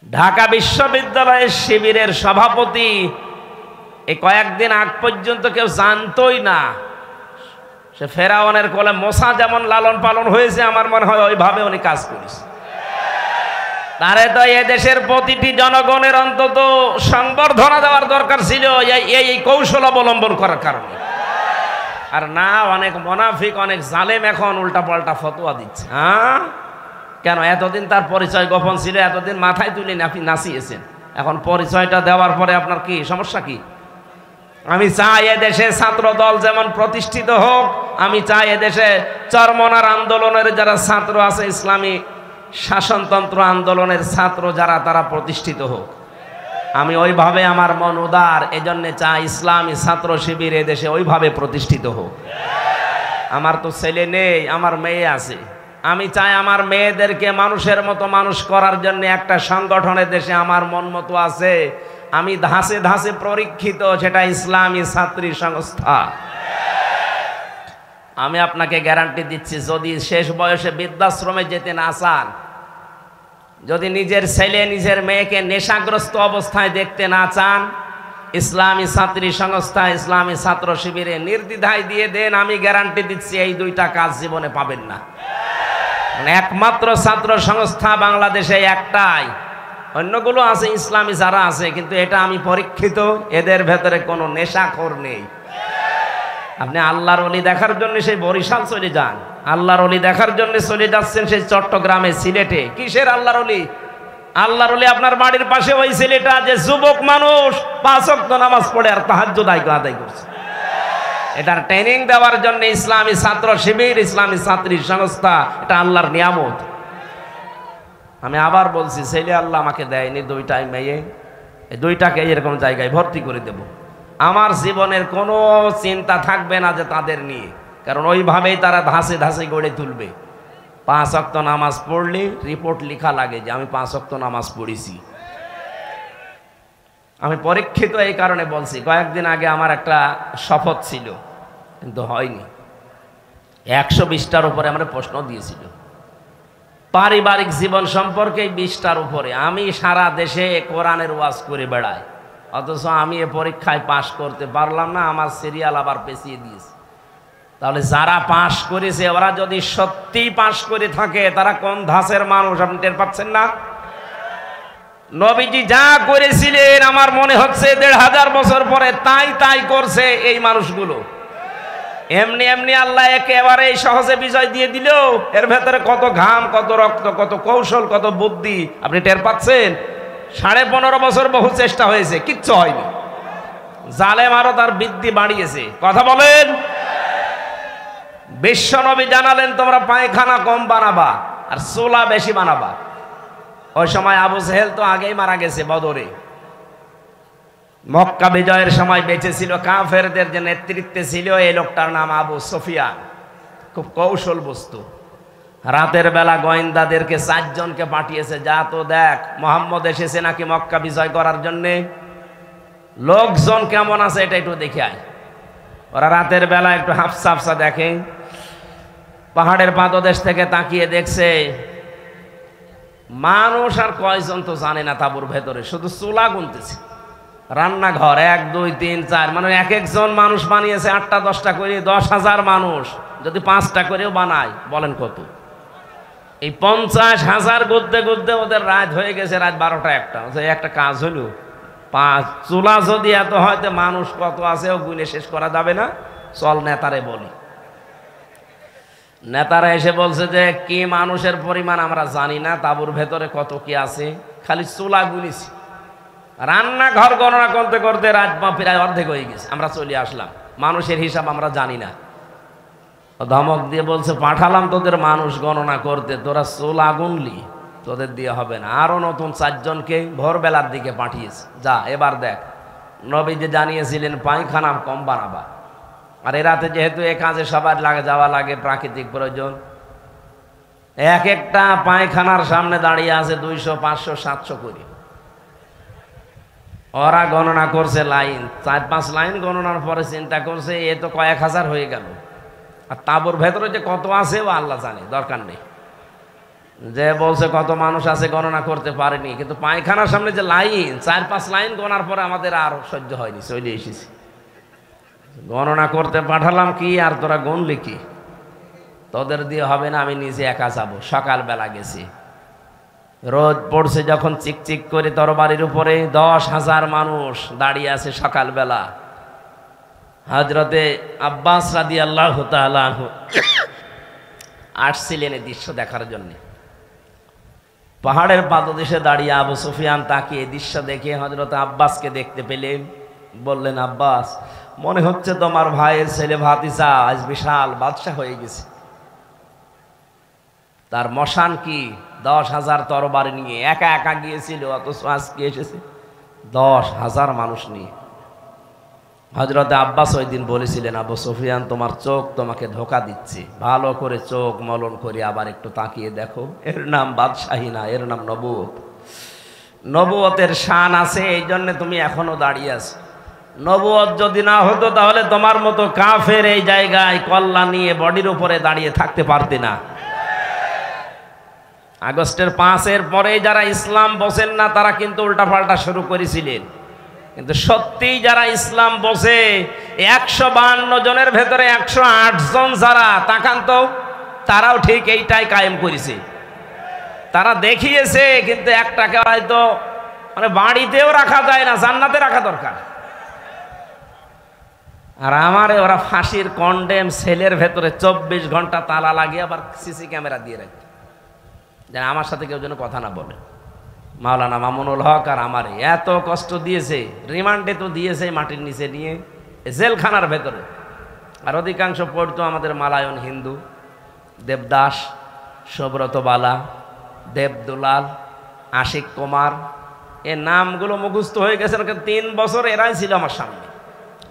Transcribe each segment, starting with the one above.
ঢাকা বিশ্ববিদ্যালয়ের শিবিরের সভাপতি এই কয়েকদিন আগ পর্যন্ত কেউ জানতোই না সে ফেরাউনের কোলে মোসা যেমন লালন পালন হয়েছে, আমার মনে হয় ওইভাবে উনি কাজ করেছে। তারে তো এ দেশের প্রতিটি জনগণের অন্তত সংবর্ধনা দেওয়ার দরকার ছিল এই কৌশল অবলম্বন করার কারণে। আর না, অনেক মুনাফিক, অনেক জালেম এখন উল্টাপাল্টা ফতোয়া দিচ্ছে। হ্যাঁ, কেন? এতদিন তার পরিচয় গোপন ছিল, এতদিন মাথায় তুলে আপনি নাচিয়েছেন, এখন পরিচয়টা দেওয়ার পরে আপনার কি সমস্যা? কি আমি চাই এদেশে ছাত্র দল যেমন প্রতিষ্ঠিত হোক, আমি চাই এদেশে চরমনার আন্দোলনের যারা ছাত্র আছে, ইসলামী শাসনতন্ত্র আন্দোলনের ছাত্র যারা, তারা প্রতিষ্ঠিত হোক। আমি ওইভাবে, আমার মন উদার, এজন্য চাই ইসলামী ছাত্র শিবির এদেশে ওইভাবে প্রতিষ্ঠিত হোক। আমার তো ছেলে নেই, আমার মেয়ে আছে। আমি চাই আমার মেয়েদেরকে মানুষের মতো মানুষ করার জন্য একটা সংগঠনের দেশে আমার মন মতো আছে, আমি ধাসে ধাসে পরীক্ষিত, সেটা ইসলামী ছাত্রী সংস্থা। আমি আপনাকে গ্যারান্টি দিচ্ছি, যদি শেষ বয়সে বৃদ্ধাশ্রমে যেতে না চান, যদি নিজের ছেলে নিজের মেয়েকে নেশাগ্রস্ত অবস্থায় দেখতে না চান, ইসলামী ছাত্রী সংস্থা, ইসলামী ছাত্র শিবিরে নির্দ্বিধায় দিয়ে দেন, আমি গ্যারান্টি দিচ্ছি এই দুইটা কাজ জীবনে পাবেন না। একমাত্র ছাত্র সংস্থা বাংলাদেশে একটাই, অন্যগুলো আছে ইসলামী যারা আছে, কিন্তু এটা আমি পরীক্ষিত, এদের ভেতরে কোনো নেশাখোর নেই। আপনি আল্লাহর ওলি দেখার জন্য সেই বরিশাল চলে যান, আল্লাহর ওলি দেখার জন্য চলে যাচ্ছেন সেই চট্টগ্রামে, সিলেটে। কিসের আল্লাহর ওলি? আল্লাহর ওলি আপনার বাড়ির পাশে ওই ছেলেটা যে যুবক মানুষ 5 ওয়াক্ত নামাজ পড়ে আর তাহাজ্জুদ আদায় করছে। এটার ট্রেনিং দেওয়ার জন্য ইসলামী ছাত্র শিবির, ইসলামী ছাত্রী সংস্থা, এটা আল্লাহর নিয়ামত। আমি আবার বলছি, ছেলে আল্লাহ আমাকে দেয়নি, দুইটাই মেয়ে, এই দুইটাকে এরকম জায়গায় ভর্তি করে দেব। আমার জীবনের কোনো চিন্তা থাকবে না যে তাদের নিয়ে, কারণ ওইভাবেই তারা ধাসে ধাসে গড়ে তুলবে। 5 ওয়াক্ত নামাজ পড়লে রিপোর্ট লেখা লাগে যে আমি 5 ওয়াক্ত নামাজ পড়েছি। আমি পরীক্ষিত এই কারণে বলছি, কয়েকদিন আগে আমার একটা শপথ ছিল, কিন্তু হয়নি। 120টার উপরে আমরা প্রশ্ন দিয়েছিল, পারিবারিক জীবন সম্পর্কে 20টার উপরে। আমি সারা দেশে কোরআনের ওয়াজ করে বেড়াই, অথচ আমি এ পরীক্ষায় পাশ করতে পারলাম না, আমার সিরিয়াল আবার পেছিয়ে দিয়েছে। তাহলে যারা পাশ করেছে ওরা যদি সত্যি পাশ করে থাকে, তারা কোন ধাঁচের মানুষ আপনি টের পাচ্ছেন না? নবীজি যা করেছিলেন আমার মনে হচ্ছে 1500 বছর পরে তাই করছে এই মানুষগুলো। এমনি এমনি আল্লাহ একেবারে সহজে বিজয় দিয়ে দিল। এর ভেতরে কত ঘাম, কত রক্ত, কত কৌশল, কত বুদ্ধি আপনি টের পাচ্ছেন? 15.5 বছর বহু চেষ্টা হয়েছে, কিচ্ছু হয়নি। জালেম আরো তার বৃদ্ধি বাড়িয়েছে। কথা বলেন। বিশ্ব নবী জানালেন তোমরা পায়খানা কম বানাবা আর চুলা বেশি বানাবা। ওই সময় আবু জেহেল তো আগেই মারা গেছে বদরে। মক্কা বিজয়ের সময় বেঁচে ছিল, কাফেরদের যে নেতৃত্বে ছিল এই লোকটার নাম আবু সুফিয়ান। খুব কৌশল বস্তু। রাতের বেলা গোয়েন্দাদেরকে 4 জনকে পাঠিয়েছে, যা তো দেখ মোহাম্মদ এসেছে নাকি মক্কা বিজয় করার জন্যে, লোকজন কেমন আছে এটা একটু দেখে আয়। ওরা রাতের বেলা একটু হাফসা হাফসা দেখে, পাহাড়ের পাদদেশ থেকে তাকিয়ে দেখছে মানুষ আর কয়জন তো জানে না তাঁবুর ভেতরে, শুধু চুলা গুনতেছে। রান্নাঘর 1 2 3 4, মানে এক একজন মানুষ বানিয়েছে 8টা 10টা করে। 10,000 মানুষ যদি 5টা করেও বানায়, বলেন কত? এই 50,000 গুনতে গুনতে ওদের রাত হয়ে গেছে, রাত 12টা 1টা। একটা কাজ হলো, 5 চুলা যদি এত হয়তো মানুষ কত আছে ও গুনে শেষ করা যাবে না, চল নেতারে বলি। নেতারা এসে বলছে যে কি মানুষের পরিমাণ আমরা জানি না, তাঁবুর ভেতরে কত কি আছে, খালি চুলা গুনিছি। রান্নাঘর গণনা করতে করতে রাত প্রায় অর্ধেক হয়ে গেছে, আমরা চলে আসলাম। মানুষের হিসাব আমরা জানি না। ধমক দিয়ে বলছে পাঠালাম তোদের মানুষ গণনা করতে, তোরা চুলা গুনলি, তোদের দিয়ে হবে না। আরো নতুন 4 জনকে ভোরবেলার দিকে পাঠিয়েছে, যা এবার দেখ। নবী যে জানিয়েছিলেন পায়খানা কম বানাবা, আর এ রাতে যেহেতু এ কাজে সবার যাওয়া লাগে, প্রাকৃতিক প্রয়োজন, এক একটা পায়খানার সামনে দাঁড়িয়ে আছে 200 500 700 করে। ওরা গণনা করছে লাইন, 4-5 লাইন গণনার পরে চিন্তা করছে এ তো কয়েক হাজার হয়ে গেল, আর তাঁবুর ভেতরে যে কত আছে ও আল্লাহ জানে, দরকার নেই। যে বলছে কত মানুষ আছে গণনা করতে পারেনি, কিন্তু পায়খানার সামনে যে লাইন 4-5 লাইন গোনার পরে আমাদের আর সহ্য হয়নি, চলে এসেছি। গণনা করতে পাঠালাম কি আর তোরা গুনলি কি? তোদের দিয়ে হবে না, আমি নিজে একা যাব। সকালবেলা গেছি, রোদ পড়ছে যখন চিকচিক করে তরবারির উপরে 10,000 মানুষ দাঁড়িয়ে আছে সকালবেলা। হযরতে আব্বাস রাদিয়াল্লাহু তাআলা আনহু আসছিলেন এই দৃশ্য দেখার জন্য। পাহাড়ের পাদদেশে দাঁড়িয়ে আবু সুফিয়ান তাকিয়ে দৃশ্য দেখে হযরত আব্বাসকে দেখতে পেলেন। বললেন, আব্বাস, মনে হচ্ছে তোমার ভাইয়ের ছেলে ভাতিজা আজ বিশাল বাদশা হয়ে গেছে। তার মশান কি 10,000 তরবারি নিয়ে একা একা গিয়েছিল, অথচ আজকে এসেছে 10,000 মানুষ নিয়ে। হযরত আব্বাস ওই দিন বলেছিলেন, আবু সুফিয়ান, তোমার চোখ তোমাকে ধোঁকা দিচ্ছে, ভালো করে চোখ মলন করে আবার একটু তাকিয়ে দেখো, এর নাম বাদশাহী না, এর নাম নবুয়ত। নবুয়তের শান আছে, এই জন্য তুমি এখনো দাঁড়িয়ে আছো। নবুয়ত যদি না হতো তাহলে তোমার মতো কাফের এই জায়গায় কল্লা নিয়ে বডির উপরে দাঁড়িয়ে থাকতে পারতে না। আগস্টের 5-এর পরে যারা ইসলাম বসেন না তারা কিন্তু উল্টাপাল্টা শুরু করেছিলেন, কিন্তু সত্যিই যারা ইসলাম বসে 152 জনের ভেতরে 108 জন যারা, তাকান তো, তারাও ঠিক এইটাই কায়েম করেছে। তারা দেখিয়েছে, কিন্তু একটাকে হয়তো মানে বাড়িতেও রাখা যায় না, জান্নাতে রাখা দরকার। আর আমারে ওরা ফাঁসির কন্ডেম সেলের ভেতরে 24 ঘন্টা তালা লাগিয়ে আবার সিসি ক্যামেরা দিয়ে রাখে, যেন আমার সাথে কেউ যেন কথা না বলে। মাওলানা মামুনুল হক আর আমারে এত কষ্ট দিয়েছে, রিমান্ডে তো দিয়েছে মাটির নিচে নিয়ে জেলখানার ভেতরে। আর অধিকাংশ পড়তো আমাদের মালায়ন হিন্দু, দেবদাস, সুব্রত বালা, দেবদুলাল, আশিক কুমার, এ নামগুলো মুখস্থ হয়ে গেছে। 3 বছর এরাই ছিল আমার সামনে।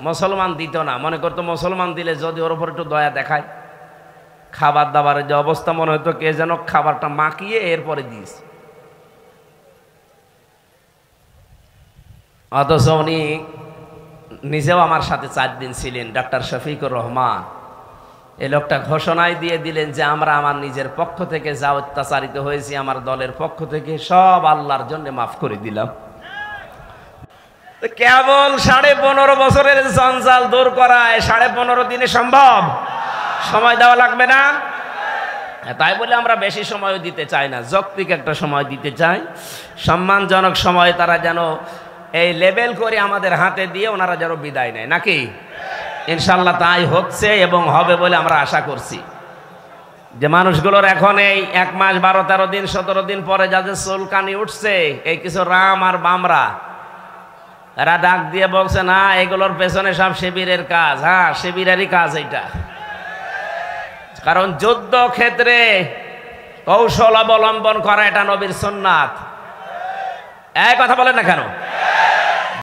মুসলমান দিত না, মনে করতো মুসলমান দিলে যদি ওর উপর একটু দয়া দেখায়। খাবার দাবারের যে অবস্থা, মনে হতো কে যেন খাবারটা মাখিয়ে এরপরে দিয়েছে। অথচ উনি নিজেও আমার সাথে 4 দিন ছিলেন, ডাক্তার শফিকুর রহমান। এই লোকটা ঘোষণাই দিয়ে দিলেন যে আমরা আমার নিজের পক্ষ থেকে যা অত্যাচারিত হয়েছি, আমার দলের পক্ষ থেকে সব আল্লাহর জন্য মাফ করে দিলাম। কেবল 15.5 বছরের জঞ্জাল দূর করায় 15.5 দিনে সম্ভব? সময় দেওয়া লাগবে না? তাই বলে আমরা বেশি সময় দিতে চাই না, যৌক্তিক একটা সময় দিতে চাই, সম্মানজনক সময়। তারা যেন এই লেবেল করে আমাদের হাতে দিয়ে ওনারা যেন বিদায় নেয়, নাকি? ইনশাল্লাহ তাই হচ্ছে এবং হবে বলে আমরা আশা করছি। যে মানুষগুলোর এখন এই 1 মাস 12-13 দিন 17 দিন পরে যাদের চুলকানি উঠছে, এই কিছু রাম আর বামরা, এরা ডাক দিয়ে বলছে, না এগুলোর পেছনে সব শিবিরের কাজ। হ্যাঁ, শিবিরেরই কাজ এইটা। কারণ যুদ্ধ ক্ষেত্রে কৌশল অবলম্বন করা এটা নবীর সুন্নাত। এই কথা বলেন না কেন?